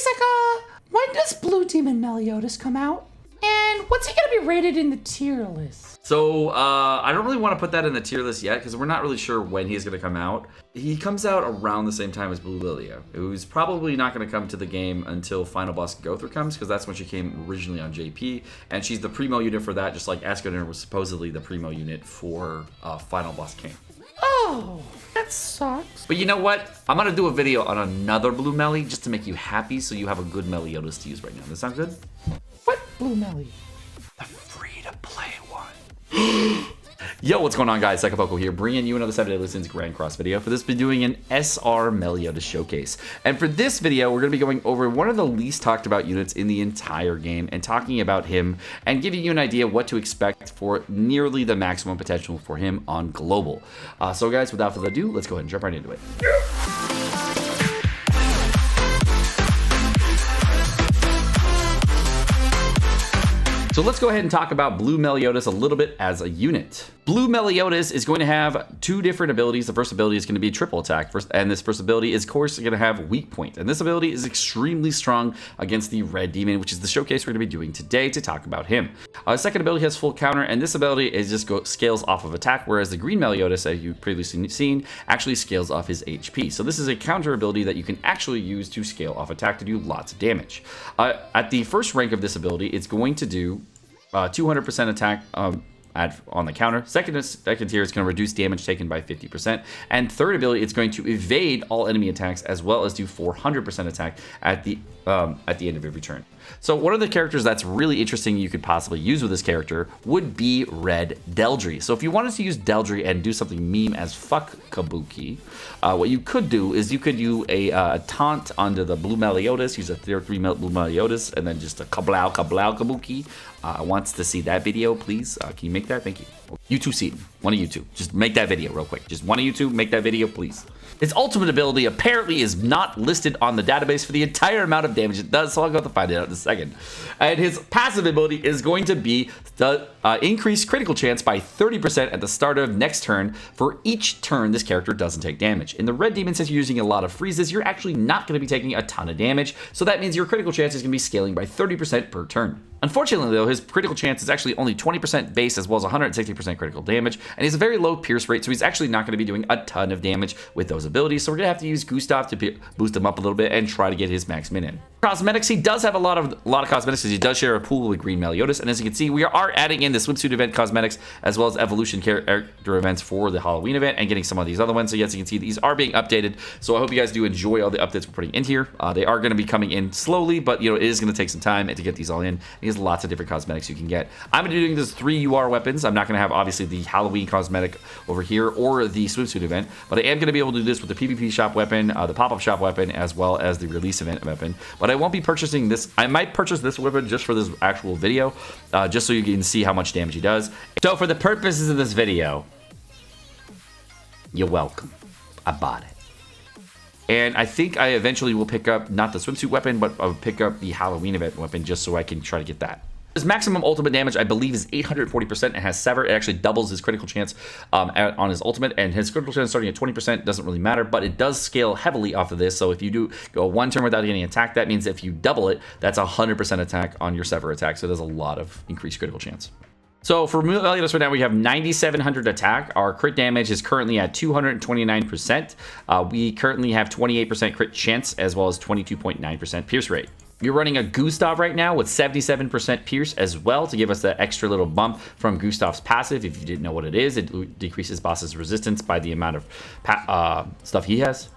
Seka, when does Blue Demon Meliodas come out? And what's he gonna be rated in the tier list? So, I don't really want to put that in the tier list yet because we're not really sure when he's going to come out. He comes out around the same time as Blue Lilia, who's probably not going to come to the game until Final Boss Gothra comes, because that's when she came originally on JP, and she's the primo unit for that, just like Escadron was supposedly the primo unit for Final Boss King. Oh, that sucks. But you know what? I'm going to do a video on another Blue Melly just to make you happy so you have a good Meliodas to use right now. Does that sound good? What Blue Melly? The free-to-play one. Yo, what's going on, guys? Sekapoko here, bringing you another 7 Day Listens Grand Cross video. For this, we're doing an SR Meliodas showcase. And for this video, we're going to be going over one of the least talked about units in the entire game and talking about him and giving you an idea what to expect for nearly the maximum potential for him on global. So guys, without further ado, let's go ahead and jump right into it. So let's go ahead and talk about Blue Meliodas a little bit as a unit. Blue Meliodas is going to have two different abilities. The first ability is going to be triple attack, and this first ability is, of course, going to have weak point. And this ability is extremely strong against the Red Demon, which is the showcase we're going to be doing today to talk about him. Second ability has full counter, and this ability is just scales off of attack, whereas the Green Meliodas, as you've previously seen, actually scales off his HP. So this is a counter ability that you can actually use to scale off attack to do lots of damage. At the first rank of this ability, it's going to do 200% attack on the counter. Second tier is going to reduce damage taken by 50%. And third ability, it's going to evade all enemy attacks as well as do 400% attack at the end of every turn. So one of the characters that's really interesting you could possibly use with this character would be Red Deldry. So if you wanted to use Deldry and do something meme as fuck Kabuki, what you could do is you could do a taunt onto the Blue Meliodas, use a tier 3 Blue Meliodas, and then just a kablow Kabuki. Wants to see that video, please. Can you make that? Thank you. You two see it. One of you two. Just make that video real quick. Just one of you two, make that video, please. Its ultimate ability apparently is not listed on the database for the entire amount of damage it does, so I'll go have to find it out in a second. And his passive ability is going to be the increase critical chance by 30% at the start of next turn for each turn this character doesn't take damage. In the Red Demon, since you're using a lot of freezes, you're actually not going to be taking a ton of damage, so that means your critical chance is going to be scaling by 30% per turn. Unfortunately, though, his critical chance is actually only 20% base as well as 160% critical damage, and he's a very low pierce rate, so he's actually not going to be doing a ton of damage with those abilities, so we're going to have to use Gustav to boost him up a little bit and try to get his max min in. Cosmetics, he does have a lot of cosmetics because he does share a pool with Green Meliodas, and as you can see, we are adding in the swimsuit event cosmetics as well as evolution character events for the Halloween event and getting some of these other ones. So as you can see, these are being updated, so I hope you guys do enjoy all the updates we're putting in here. They are going to be coming in slowly, but it is going to take some time to get these all in. There's lots of different cosmetics you can get. I'm going to be doing this 3 UR weapons. I'm not going to have obviously the Halloween cosmetic over here or the swimsuit event, but I am going to be able to do this with the PvP shop weapon, the pop-up shop weapon, as well as the release event weapon. But I won't be purchasing this. I might purchase this weapon just for this actual video, just so you can see how much damage he does. So for the purposes of this video, you're welcome. I bought it. And I think I eventually will pick up not the swimsuit weapon, but I'll pick up the Halloween event weapon just so I can try to get that. His maximum ultimate damage, I believe, is 840% and has Sever. It actually doubles his critical chance on his ultimate, and his critical chance starting at 20% doesn't really matter, but it does scale heavily off of this. So if you do go one turn without getting attacked, that means if you double it, that's 100% attack on your Sever attack. So it does a lot of increased critical chance. So for Meliodas right now, we have 9,700 attack. Our crit damage is currently at 229%. We currently have 28% crit chance as well as 22.9% pierce rate. You're running a Gustav right now with 77% pierce as well to give us that extra little bump from Gustav's passive. If you didn't know what it is, it decreases boss's resistance by the amount of stuff he has.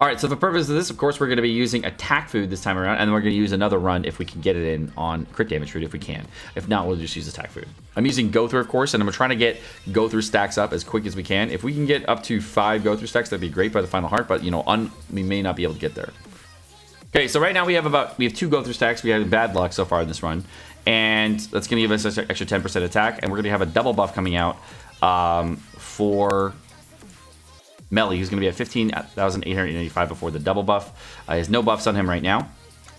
All right, so for the purpose of this, of course, we're going to be using attack food this time around, and then we're going to use another run if we can get it in on crit damage food if we can. If not, we'll just use attack food. I'm using go through, of course, and I'm trying to get go through stacks up as quick as we can. If we can get up to 5 go through stacks, that'd be great by the final heart, but we may not be able to get there. Okay, so right now we have 2 go through stacks. We have bad luck so far in this run, and that's going to give us an extra 10% attack, and we're going to have a double buff coming out for Melly, who's going to be at 15,885 before the double buff. He has no buffs on him right now.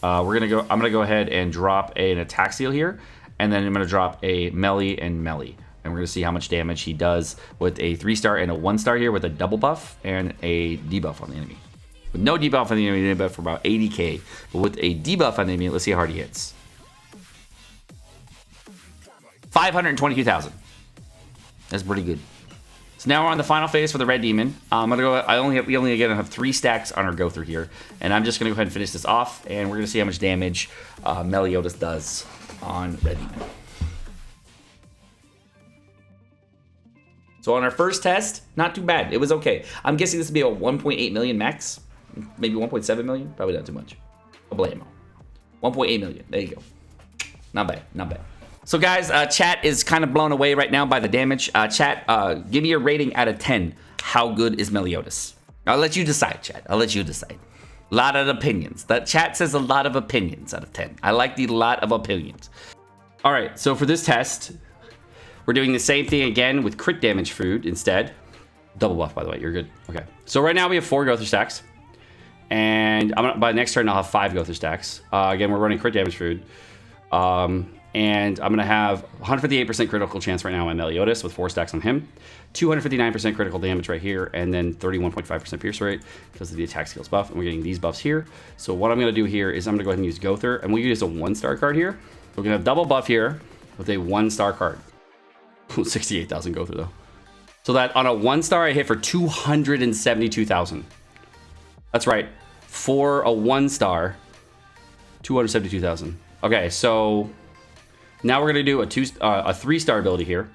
I'm going to go ahead and drop an attack seal here, and then I'm going to drop a Melly and Melly. And we're going to see how much damage he does with a 3-star and a 1-star here with a double buff and a debuff on the enemy. With no debuff on the unit, but for about 80k. But with a debuff on the unit, let's see how hard he hits. 522,000. That's pretty good. So now we're on the final phase for the red demon. I'm gonna go. We only again have 3 stacks on our go through here, and I'm just gonna go ahead and finish this off, and we're gonna see how much damage Meliodas does on red demon. So on our first test, not too bad. It was okay. I'm guessing this would be a 1.8 million max, maybe 1.7 million. Probably not too much. Blamo. 1.8 million. There you go. Not bad. Not bad. So guys, chat is kind of blown away right now by the damage. Chat, give me a rating out of 10. How good is Meliodas? I'll let you decide, chat. I'll let you decide. A lot of opinions. That chat says a lot of opinions out of 10. I like the lot of opinions. All right, so for this test, we're doing the same thing again with crit damage food instead. Double buff, by the way. You're good. Okay. So right now we have 4 go through stacks. And by next turn, I'll have 5 go through stacks. Again, we're running crit damage food. And I'm going to have 158% critical chance right now on Meliodas with 4 stacks on him. 259% critical damage right here. And then 31.5% pierce rate because of the attack skills buff. And we're getting these buffs here. So what I'm going to do here is I'm going to go ahead and use Gother. And we'll use a 1-star card here. We're going to have double buff here with a 1-star card. 68,000 Gother though. So that on a 1-star I hit for 272,000. That's right. For a 1-star, 272,000. Okay, so now we're gonna do a 3-star ability here.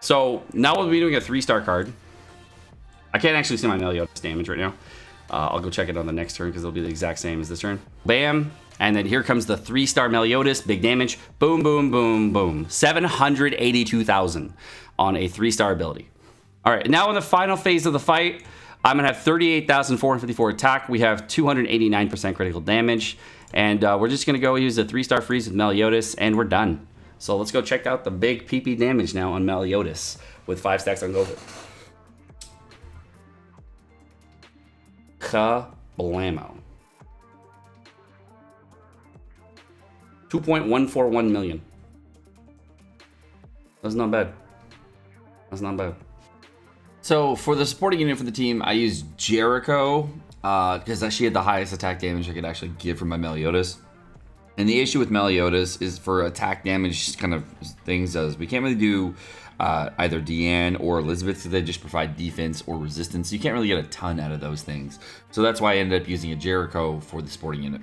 So now we'll be doing a 3-star card. I can't actually see my Meliodas damage right now. I'll go check it on the next turn because it'll be the exact same as this turn. Bam, and then here comes the 3-star Meliodas, big damage. Boom, boom, boom, boom. 782,000 on a 3-star ability. All right, now in the final phase of the fight, I'm gonna have 38,454 attack. We have 289% critical damage. And we're just gonna go use a 3-star freeze with Meliodas, and we're done. So let's go check out the big PP damage now on Meliodas with 5 stacks on Gother. Kablamo. 2.141 million. That's not bad. That's not bad. So for the supporting unit for the team, I used Jericho because she had the highest attack damage I could actually give for my Meliodas. And the issue with Meliodas is for attack damage kind of things is we can't really do either Deanne or Elizabeth because they just provide defense or resistance. You can't really get a ton out of those things. So that's why I ended up using a Jericho for the supporting unit.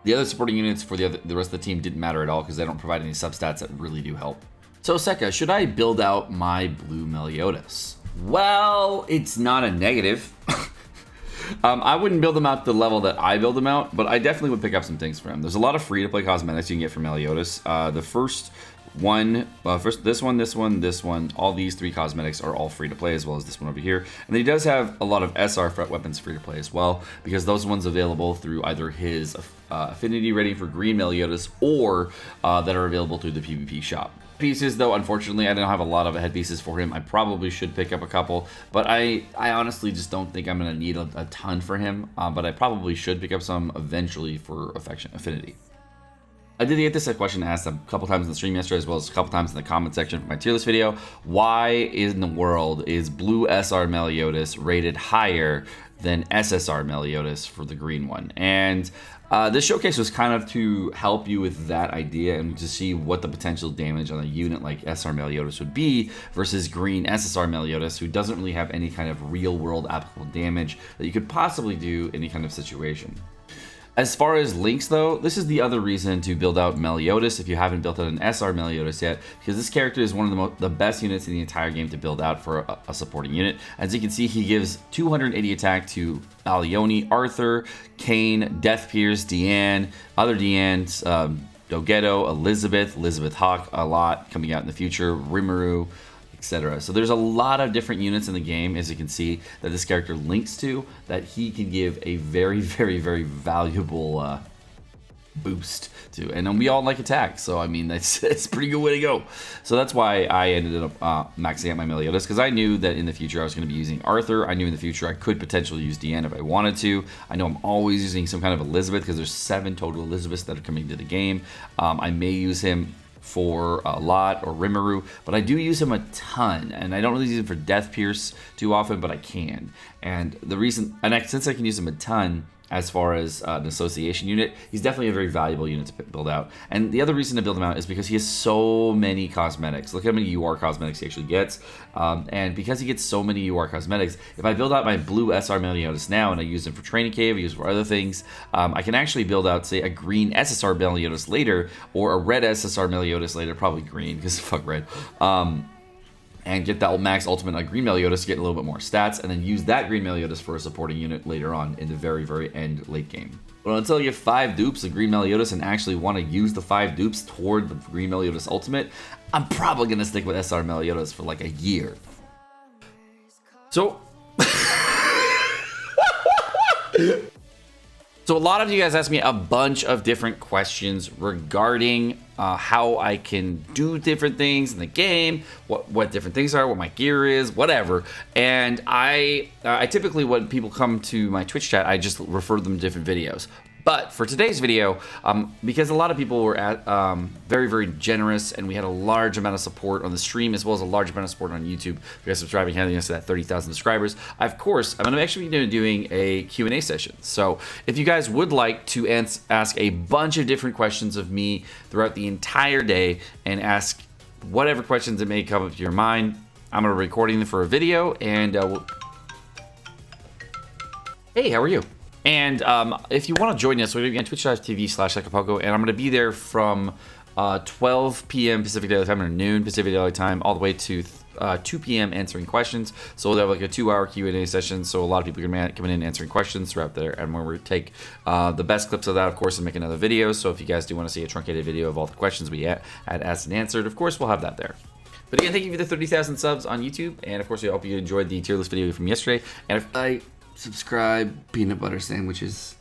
The other supporting units for the rest of the team didn't matter at all because they don't provide any substats that really do help. So Seka, should I build out my blue Meliodas? Well, it's not a negative. I wouldn't build them out to the level that I build them out, but I definitely would pick up some things for him. There's a lot of free-to-play cosmetics you can get from Meliodas. The first one, this one, all these 3 cosmetics are all free-to-play, as well as this one over here. And then he does have a lot of SR fret weapons free-to-play as well, because those ones available through either his affinity rating for green Meliodas or that are available through the PvP shop. Pieces though, unfortunately, I don't have a lot of headpieces for him. I probably should pick up a couple, but I honestly just don't think I'm going to need a ton for him, but I probably should pick up some eventually for affinity. I did get this question asked a couple times in the stream yesterday, as well as a couple times in the comment section for my tier list video. Why in the world is blue SR Meliodas rated higher than SSR Meliodas for the green one? And this showcase was kind of to help you with that idea and to see what the potential damage on a unit like SR Meliodas would be versus green SSR Meliodas, who doesn't really have any kind of real world applicable damage that you could possibly do in any kind of situation. As far as links though, this is the other reason to build out Meliodas if you haven't built out an SR Meliodas yet, because this character is one of the best units in the entire game to build out for a supporting unit. As you can see, he gives 280 attack to Alioni, Arthur, Kane, Death Pierce, Deanne, other Deannes, Dogetto, Elizabeth Hawk a lot coming out in the future, Rimuru, etc. So there's a lot of different units in the game, as you can see, that this character links to, that he can give a very, very, very valuable boost to. And we all like attack, so I mean, it's a pretty good way to go. So that's why I ended up maxing out my Meliodas, because I knew that in the future I was going to be using Arthur. I knew in the future I could potentially use Deanne if I wanted to. I know I'm always using some kind of Elizabeth, because there's 7 total Elizabeths that are coming to the game. I may use him for a lot, or Rimuru, but I do use him a ton, and I don't really use him for Death Pierce too often, but I can. And the reason, since I can use him a ton, as far as an association unit, he's definitely a very valuable unit to build out. And the other reason to build him out is because he has so many cosmetics. Look how many UR cosmetics he actually gets. And because he gets so many UR cosmetics, if I build out my blue SR Meliodas now and I use him for Training Cave, I use him for other things, I can actually build out, say, a green SSR Meliodas later, or a red SSR Meliodas later, probably green, because fuck red. And get that max ultimate on Green Meliodas to get a little bit more stats, and then use that Green Meliodas for a supporting unit later on in the very, very end late game. But until you get 5 dupes of Green Meliodas and actually want to use the 5 dupes toward the Green Meliodas ultimate, I'm probably going to stick with SR Meliodas for like a year. So... So a lot of you guys asked me a bunch of different questions regarding how I can do different things in the game, what different things are, what my gear is, whatever. And I typically, when people come to my Twitch chat, I just refer them to different videos. But for today's video, because a lot of people were very, very generous, and we had a large amount of support on the stream, as well as a large amount of support on YouTube, you guys subscribing, having us to that 30,000 subscribers, of course, I'm going to actually be doing a Q&A session. So if you guys would like to ask a bunch of different questions of me throughout the entire day, and ask whatever questions that may come up to your mind, I'm going to be recording them for a video, and Hey, how are you? And if you want to join us, we're going to be on twitch.tv/Sekapoko, and I'm going to be there from 12 p.m. Pacific Daylight Time or noon Pacific Daylight Time all the way to 2 p.m. answering questions. So we'll have like a 2-hour Q&A session, so a lot of people are coming in answering questions throughout there, and we're going to take the best clips of that, of course, and make another video. So if you guys do want to see a truncated video of all the questions we had asked and answered, of course, we'll have that there. But again, thank you for the 30,000 subs on YouTube, and of course, I hope you enjoyed the tier list video from yesterday. And if I subscribe, peanut butter sandwiches.